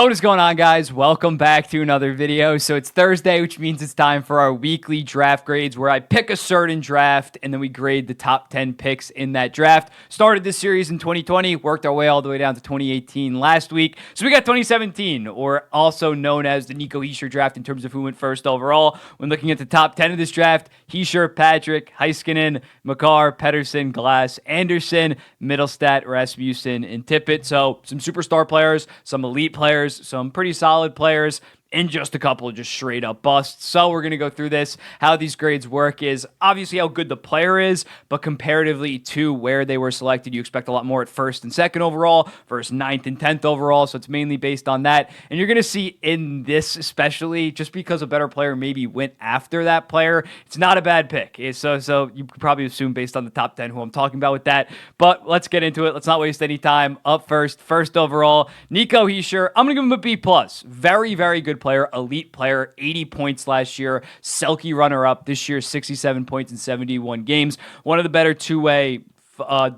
What is going on, guys? Welcome back to another video. So it's Thursday, which means it's time for our weekly draft grades where I pick a certain draft and then we grade the top 10 picks in that draft. Started this series in 2020, worked our way all the way down to 2018 last week. So we got 2017, or also known as the Nico Hischier draft in terms of who went first overall. When looking at the top 10 of this draft, Hischier, Patrick, Heiskanen, Makar, Pettersson, Glass, Anderson, Middlestat, Rasmussen, and Tippett. So some superstar players, some elite players, some pretty solid players, and just a couple of just straight up busts. So we're going to go through this. How these grades work is obviously how good the player is, but comparatively to where they were selected, you expect a lot more at first and second overall versus ninth and 10th overall. So it's mainly based on that. And you're going to see in this, especially just because a better player maybe went after that player, it's not a bad pick. So you could probably assume based on the top 10 who I'm talking about with that. But let's get into it. Let's not waste any time. Up first overall, Nico Hischier. I'm going to give him a B+. Very, very good player, elite player, 80 points last year, Selke runner-up this year, 67 points in 71 games. One of the better two-way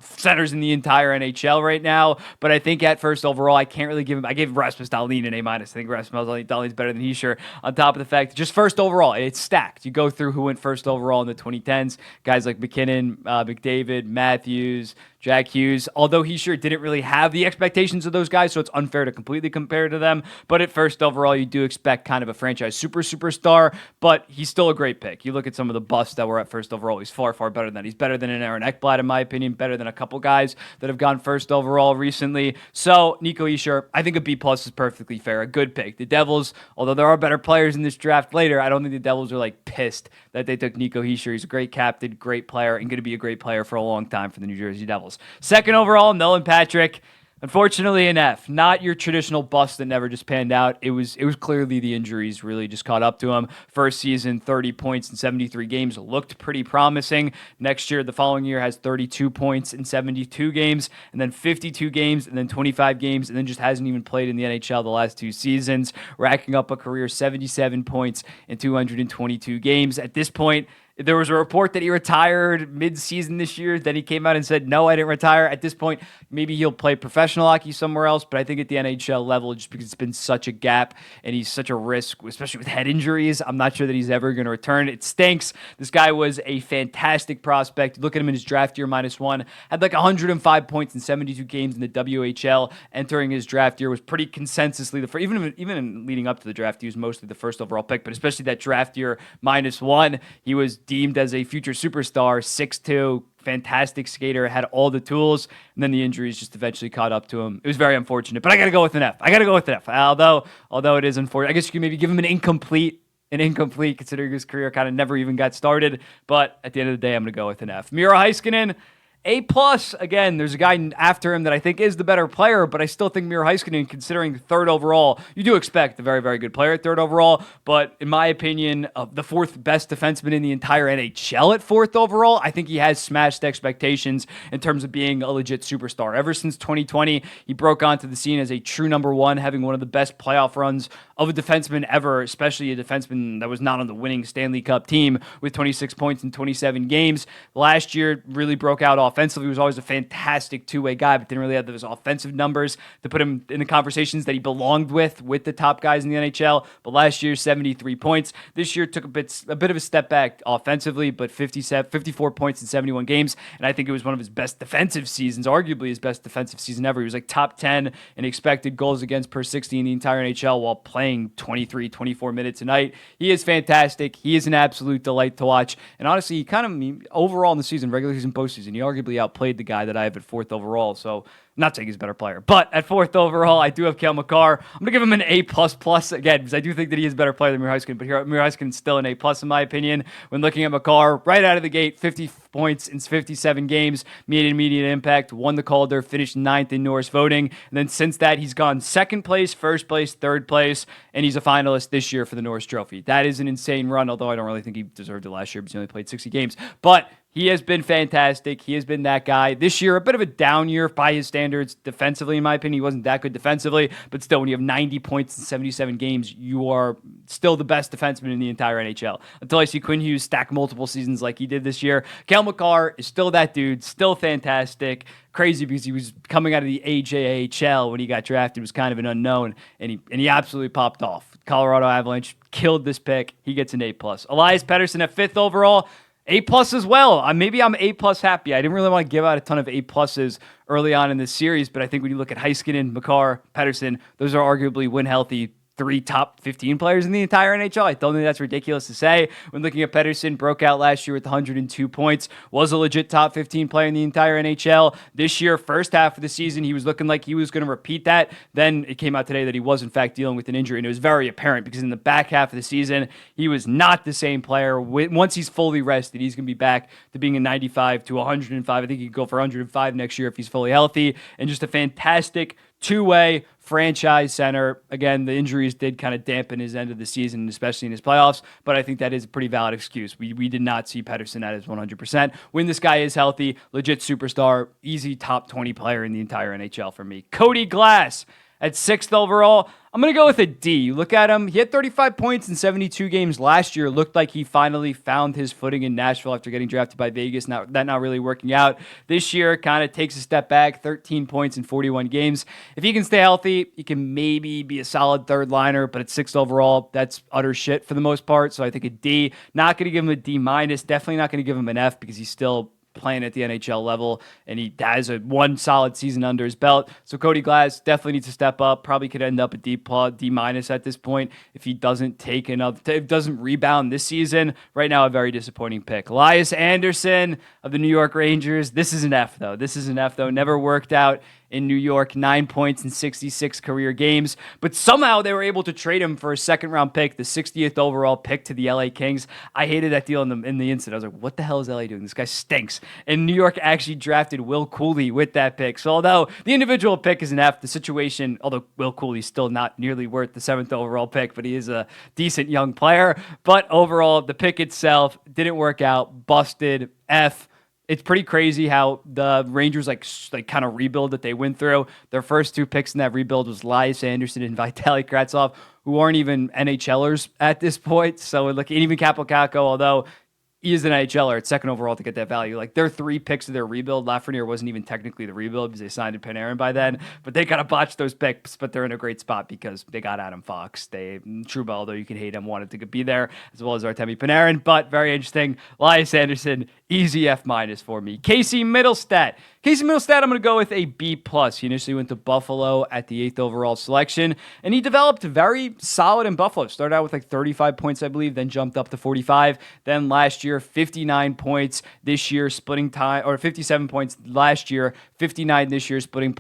centers in the entire NHL right now, but I think at first overall, I can't really give him. I gave Rasmus Dahlin an A-. I think Rasmus Dahlin's better than Hischier. On top of the fact, just first overall, it's stacked. You go through who went first overall in the 2010s, guys like McKinnon, McDavid, Matthews, Jack Hughes, although Hischier didn't really have the expectations of those guys, so it's unfair to completely compare to them. But at first overall, you do expect kind of a franchise superstar, but he's still a great pick. You look at some of the busts that were at first overall, he's far better than that. He's better than an Aaron Ekblad, in my opinion, better than a couple guys that have gone first overall recently. So Nico Hischier, I think a B+ is perfectly fair, a good pick. The Devils, although there are better players in this draft later, I don't think the Devils are like pissed that they took Nico Hischier. He's a great captain, great player, and going to be a great player for a long time for the New Jersey Devils. Second overall, Nolan Patrick. Unfortunately, an F. Not your traditional bust that never just panned out. It was clearly the injuries really just caught up to him. First season, 30 points in 73 games. Looked pretty promising. Next year, the following year, has 32 points in 72 games, and then 52 games, and then 25 games, and then just hasn't even played in the NHL the last two seasons, racking up a career 77 points in 222 games. At this point, there was a report that he retired mid-season this year. Then he came out and said, no, I didn't retire. At this point, maybe he'll play professional hockey somewhere else. But I think at the NHL level, just because it's been such a gap and he's such a risk, especially with head injuries, I'm not sure that he's ever going to return. It stinks. This guy was a fantastic prospect. Look at him in his draft year, -1. Had like 105 points in 72 games in the WHL. Entering his draft year was pretty consensusly the first. Even leading up to the draft, he was mostly the first overall pick. But especially that draft year, -1, he was deemed as a future superstar, 6'2", fantastic skater, had all the tools, and then the injuries just eventually caught up to him. It was very unfortunate, but I got to go with an F. Although it is unfortunate. I guess you could maybe give him an incomplete considering his career kind of never even got started, but at the end of the day, I'm going to go with an F. Miro Heiskanen, A+. Again, there's a guy after him that I think is the better player, but I still think Miro Heiskanen, considering third overall, you do expect a very, very good player at third overall, but in my opinion, the fourth best defenseman in the entire NHL at fourth overall, I think he has smashed expectations in terms of being a legit superstar. Ever since 2020, he broke onto the scene as a true number one, having one of the best playoff runs of a defenseman ever, especially a defenseman that was not on the winning Stanley Cup team, with 26 points in 27 games. Last year, really broke out offensively. He was always a fantastic two-way guy, but didn't really have those offensive numbers to put him in the conversations that he belonged with the top guys in the NHL. But last year, 73 points. This year took a bit of a step back offensively, but 54 points in 71 games, and I think it was one of his best defensive seasons, arguably his best defensive season ever. He was like top 10 in expected goals against per 60 in the entire NHL while playing 23, 24 minutes a night. He is fantastic. He is an absolute delight to watch. And honestly, he overall in the season, regular season, postseason, he arguably outplayed the guy that I have at fourth overall. So I'm not saying he's a better player, but at fourth overall, I do have Cale Makar. I'm going to give him an A++ again, because I do think that he is a better player than Miro Heiskanen, but here, Miro Heiskanen is still an A+ in my opinion. When looking at Makar, right out of the gate, 50 points in 57 games, made an immediate impact, won the Calder, finished 9th in Norris voting, and then since that, he's gone second place, first place, third place, and he's a finalist this year for the Norris Trophy. That is an insane run, although I don't really think he deserved it last year because he only played 60 games. But He has been fantastic. He has been that guy. This year, a bit of a down year by his standards defensively, in my opinion. He wasn't that good defensively, but still, when you have 90 points in 77 games, you are still the best defenseman in the entire NHL. Until I see Quinn Hughes stack multiple seasons like he did this year. Cale Makar is still that dude, still fantastic. Crazy because he was coming out of the AJHL when he got drafted, was kind of an unknown, and he absolutely popped off. Colorado Avalanche killed this pick. He gets an A+. Elias Pettersson at 5th overall. A+ as well. Maybe I'm A+ happy. I didn't really want to give out a ton of A+s early on in this series, but I think when you look at Heiskanen, Makar, Pettersson, those are arguably when healthy 3 top 15 players in the entire NHL. I don't think that's ridiculous to say. When looking at Pettersson, broke out last year with 102 points, was a legit top 15 player in the entire NHL. This year, first half of the season, he was looking like he was going to repeat that. Then it came out today that he was, in fact, dealing with an injury, and it was very apparent because in the back half of the season, he was not the same player. Once he's fully rested, he's going to be back to being a 95 to 105. I think he could go for 105 next year if he's fully healthy, and just a fantastic two-way franchise center. Again, the injuries did kind of dampen his end of the season, especially in his playoffs, but I think that is a pretty valid excuse. We did not see Pettersson at his 100%. When this guy is healthy, legit superstar, easy top 20 player in the entire NHL for me. Cody Glass at 6th overall. I'm going to go with a D. You look at him, he had 35 points in 72 games last year. Looked like he finally found his footing in Nashville after getting drafted by Vegas. Not really working out. This year kind of takes a step back, 13 points in 41 games. If he can stay healthy, he can maybe be a solid third liner, but at 6th overall, that's utter shit for the most part. So I think a D. Not going to give him a D-. Definitely not going to give him an F because he's still playing at the NHL level, and he has one solid season under his belt. So Cody Glass definitely needs to step up. Probably could end up a D+ D- at this point if he doesn't doesn't rebound this season. Right now, a very disappointing pick. Elias Anderson of the New York Rangers. This is an F though. Never worked out in New York, 9 points in 66 career games, but somehow they were able to trade him for a second-round pick, the 60th overall pick to the LA Kings. I hated that deal in the instant. I was like, what the hell is LA doing? This guy stinks. And New York actually drafted Will Cooley with that pick. So although the individual pick is an F, the situation, although Will Cooley's still not nearly worth the 7th overall pick, but he is a decent young player. But overall, the pick itself didn't work out, busted, F. It's pretty crazy how the Rangers like kind of rebuild that they went through. Their first 2 picks in that rebuild was Elias Anderson and Vitaly Kravtsov, who aren't even NHLers at this point. So look, even Kaapo Kakko, although he is an NHLer at 2nd overall to get that value. Like their 3 picks of their rebuild, Lafreniere wasn't even technically the rebuild because they signed to Panarin by then, but they kind of botched those picks, but they're in a great spot because they got Adam Fox. Trouba, although you can hate him, wanted to be there, as well as Artemi Panarin, but very interesting. Elias Anderson, easy F- for me. Casey Middlestat, I'm going to go with a B+. He initially went to Buffalo at the 8th overall selection, and he developed very solid in Buffalo. Started out with like 35 points, I believe, then jumped up to 45. Then last year, 59 points. This year, splitting time, or 57 points last year, 59 this year, splitting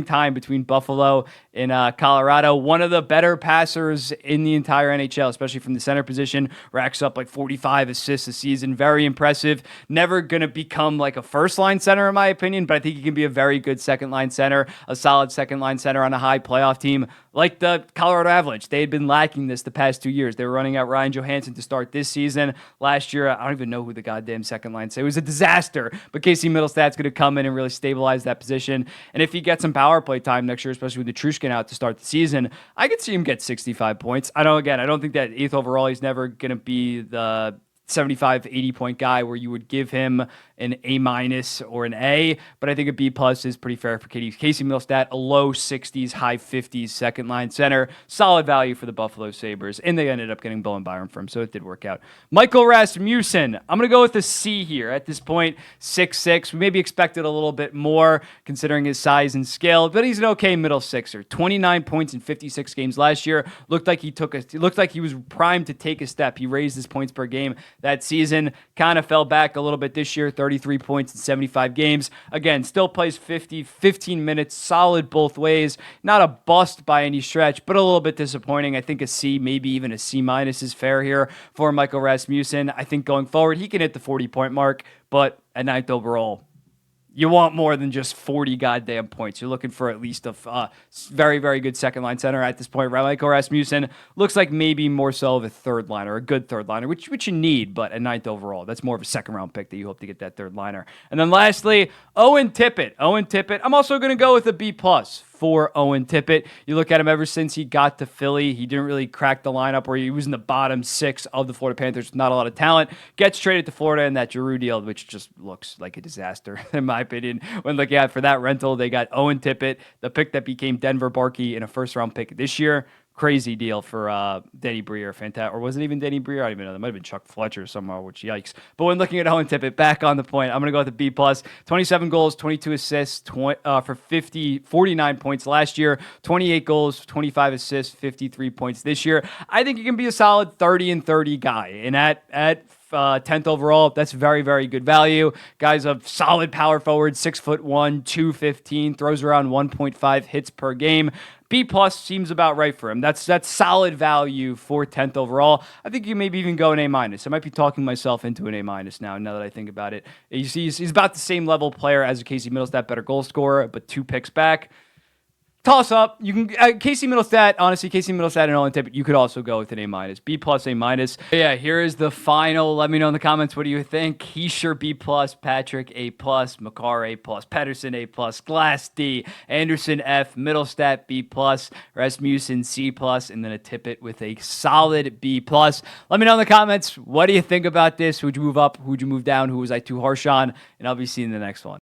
time between Buffalo and Colorado. One of the better passers in the entire NHL, especially from the center position. Racks up like 45 assists a season. Very impressive. Never going to become like a first-line center, in my opinion, but I think he can be a very good second-line center, a solid second-line center on a high playoff team like the Colorado Avalanche. They had been lacking this the past 2 years. They were running out Ryan Johansson to start this season. Last year, I don't even know who the goddamn second-line said. It was a disaster, but Casey Middlestat's going to come in and really stabilize that position, and if he gets some power play time next year, especially with Nichushkin out to start the season, I could see him get 65 points. I don't think that 8th overall, he's never going to be the 75, 80 point guy where you would give him an A- or an A, but I think a B+ is pretty fair for Casey Middlestat, a low 60s, high 50s second line center. Solid value for the Buffalo Sabres, and they ended up getting Bowen Byram from, so it did work out. Michael Rasmussen, I'm going to go with a C here. At this point, 6'6". We maybe expected a little bit more considering his size and skill, but he's an okay middle sixer. 29 points in 56 games last year. Looked like he was primed to take a step. He raised his points per game that season. Kind of fell back a little bit this year, 33 points in 75 games. Again, still plays 15 minutes, solid both ways. Not a bust by any stretch, but a little bit disappointing. I think a C, maybe even a C- is fair here for Michael Rasmussen. I think going forward, he can hit the 40-point mark, but at 9th overall, You want more than just 40 goddamn points. You're looking for at least a very, very good second line center at this point. Like Rasmussen looks like maybe more so of a third liner, a good third liner, which you need, but a ninth overall. That's more of a second round pick that you hope to get that third liner. And then lastly, Owen Tippett. Owen Tippett. I'm also going to go with a B plus for Owen Tippett. You look at him ever since he got to Philly, he didn't really crack the lineup where he was in the bottom 6 of the Florida Panthers. Not a lot of talent. Gets traded to Florida in that Giroux deal, which just looks like a disaster, in my opinion. When looking at for that rental, they got Owen Tippett, the pick that became Denver Barkey in a first-round pick this year. Crazy deal for Denny Briere. Fantastic. Or was it even Denny Briere? I don't even know. That might have been Chuck Fletcher somehow, which yikes. But when looking at Owen Tippett, back on the point, I'm going to go with the B+. 27 goals, 22 assists for 49 points last year. 28 goals, 25 assists, 53 points this year. I think he can be a solid 30-30 guy. And at 10th overall, that's very, very good value. Guys of solid power forward, 6'1", 215, throws around 1.5 hits per game. B plus seems about right for him. That's solid value for 10th overall. I think you maybe even go an A minus. I might be talking myself into an A minus now that I think about it. You see, he's about the same level player as a Casey Middlestat, better goal scorer, but 2 picks back. Toss up. You can Casey Middlestat. Honestly, Casey Middlestat and Owen Tippett. You could also go with an A minus, B plus, A minus. Yeah, here is the final. Let me know in the comments. What do you think? Heischer B plus, Patrick A plus, Makar A plus, Pedersen A plus, Glass D, Anderson F, Middlestat B plus, Rasmussen C plus, and then a Tippett with a solid B plus. Let me know in the comments. What do you think about this? Would you move up? Would you move down? Who was I too harsh on? And I'll be seeing you in the next one.